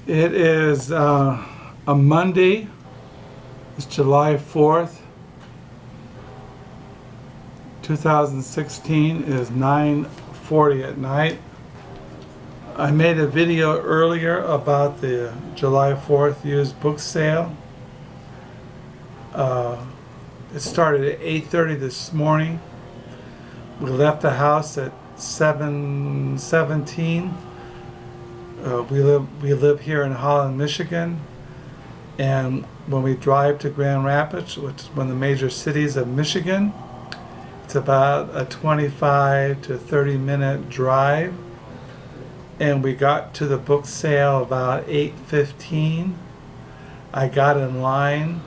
It is a Monday. It's July 4th, 2016. It is 9:40 at night. I made a video earlier about the July 4th used book sale. It started at 8:30 this morning. We left the house at 7:17. We live here in Holland, Michigan, and when we drive to Grand Rapids, which is one of the major cities of Michigan, it's about a 25 to 30-minute drive. And we got to the book sale about 8:15. I got in line.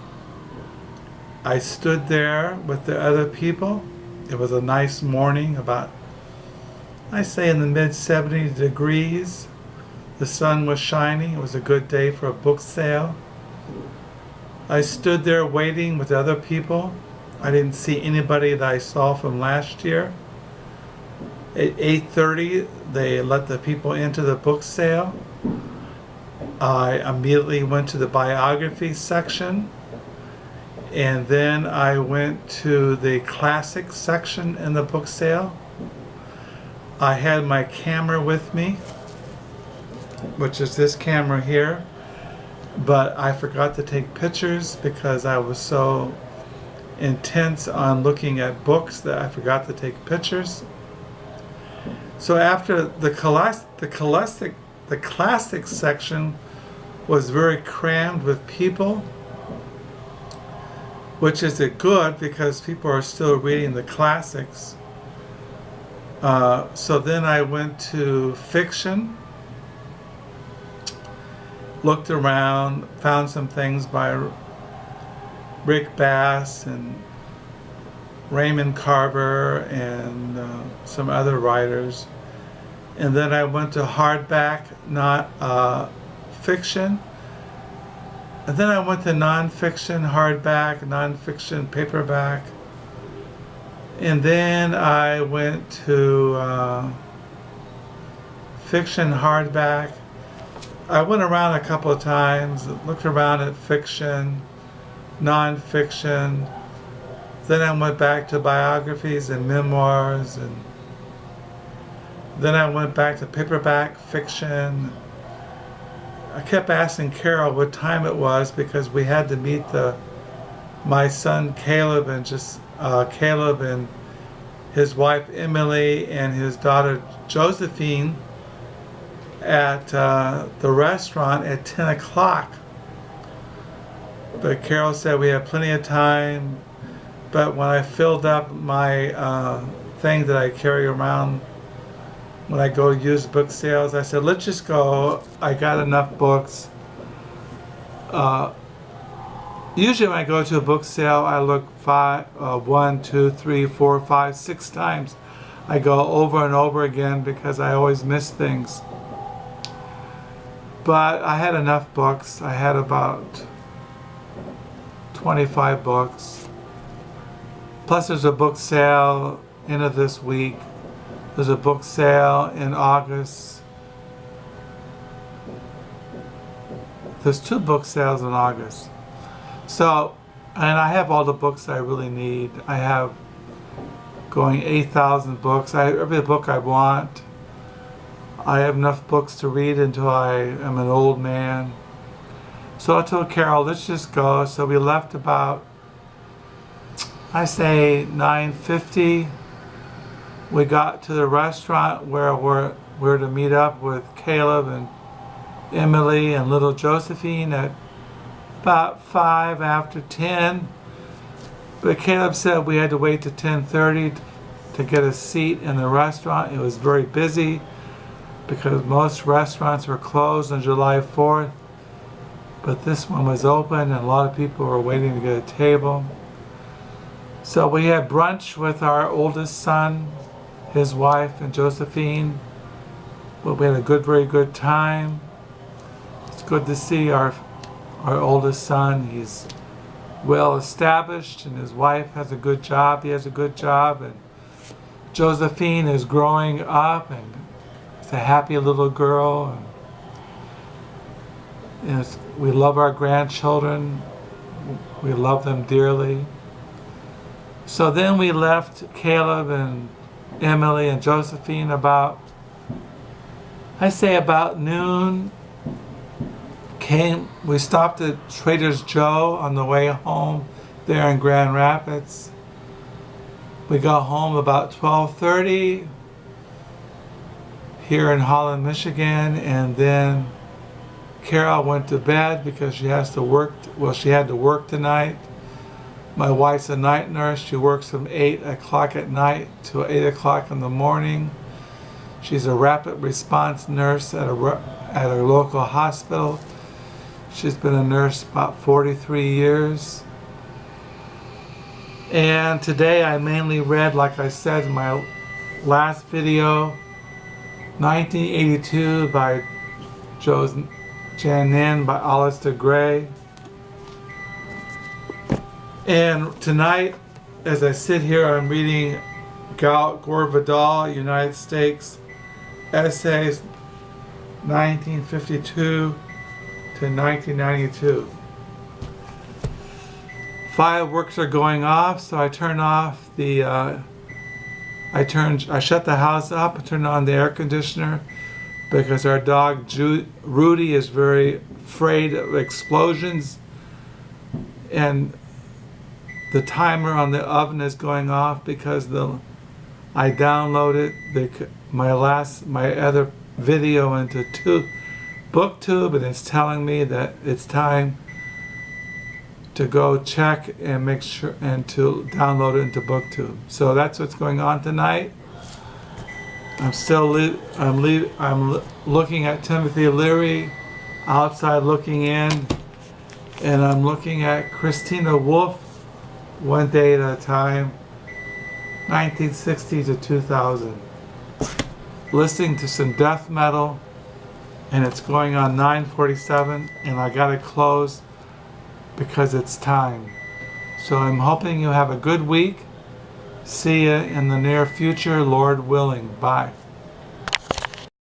I stood there with the other people. It was a nice morning, about, I say, in the mid 70 degrees. The sun was shining. It was a good day for a book sale. I stood there waiting with other people. I didn't see anybody that I saw from last year. At 8:30, they let the people into the book sale. I immediately went to the biography section, and then I went to the classic section in the book sale. I had my camera with me, which is this camera here, but I forgot to take pictures because I was so intense on looking at books that I forgot to take pictures. So after the classic section was very crammed with people, which is good because people are still reading the classics. So then I went to fiction, looked around, found some things by Rick Bass and Raymond Carver and some other writers. And then I went to hardback, not fiction. And then I went to nonfiction, hardback, nonfiction, paperback. And then I went to fiction, hardback. I went around a couple of times, looked around at fiction, nonfiction. Then I went back to biographies and memoirs, and then I went back to paperback fiction. I kept asking Carol what time it was because we had to meet my son Caleb and Caleb and his wife Emily and his daughter Josephine at the restaurant at 10 o'clock. But Carol said we have plenty of time. But when I filled up my thing that I carry around when I go to used book sales, I said, let's just go. I got enough books. Usually when I go to a book sale, I look 1, 2, 3, 4, 5, 6 times. I go over and over again because I always miss things. But I had enough books. I had about 25 books. Plus there's a book sale end of this week. There's a book sale in August. There's 2 book sales in August. So, and I have all the books I really need. I have going 8,000 books. Every book I want. I have enough books to read until I am an old man. So I told Carol, let's just go. So we left about, I say 9:50. We got to the restaurant where we're to meet up with Caleb and Emily and little Josephine at about 5 after 10. But Caleb said we had to wait to 10:30 to get a seat in the restaurant. It was very busy because most restaurants were closed on July 4th. But this one was open and a lot of people were waiting to get a table. So we had brunch with our oldest son, his wife, and Josephine. But we had a very good time. It's good to see our oldest son. He's well established and his wife has a good job. He has a good job. And Josephine is growing up and is a happy little girl. We love our grandchildren. We love them dearly. So then we left Caleb and Emily and Josephine about noon. We stopped at Trader Joe on the way home there in Grand Rapids. We got home about 12:30 here in Holland, Michigan, and then Carol went to bed because she has to work. She had to work tonight. My wife's a night nurse. She works from 8 o'clock at night to 8 o'clock in the morning. She's a rapid response nurse at a local hospital. She's been a nurse about 43 years. And today I mainly read, like I said in my last video, 1982 by Jan Nin by Alistair Gray. And tonight, as I sit here, I'm reading Gore Vidal, United States Essays, 1952 to 1992. Fireworks are going off, so I turn off the. I shut the house up and turn on the air conditioner because our dog Rudy is very afraid of explosions, and the timer on the oven is going off because I downloaded my other video into BookTube, and it's telling me that it's time to go check and make sure and to download it into BookTube. So that's what's going on tonight. I'm looking at Timothy Leary outside looking in, and I'm looking at Christina Wolf, One Day at a Time, 1960 to 2000. Listening to some death metal, and it's going on 9:47, and I gotta close because it's time. So I'm hoping you have a good week. See you in the near future, Lord willing. Bye.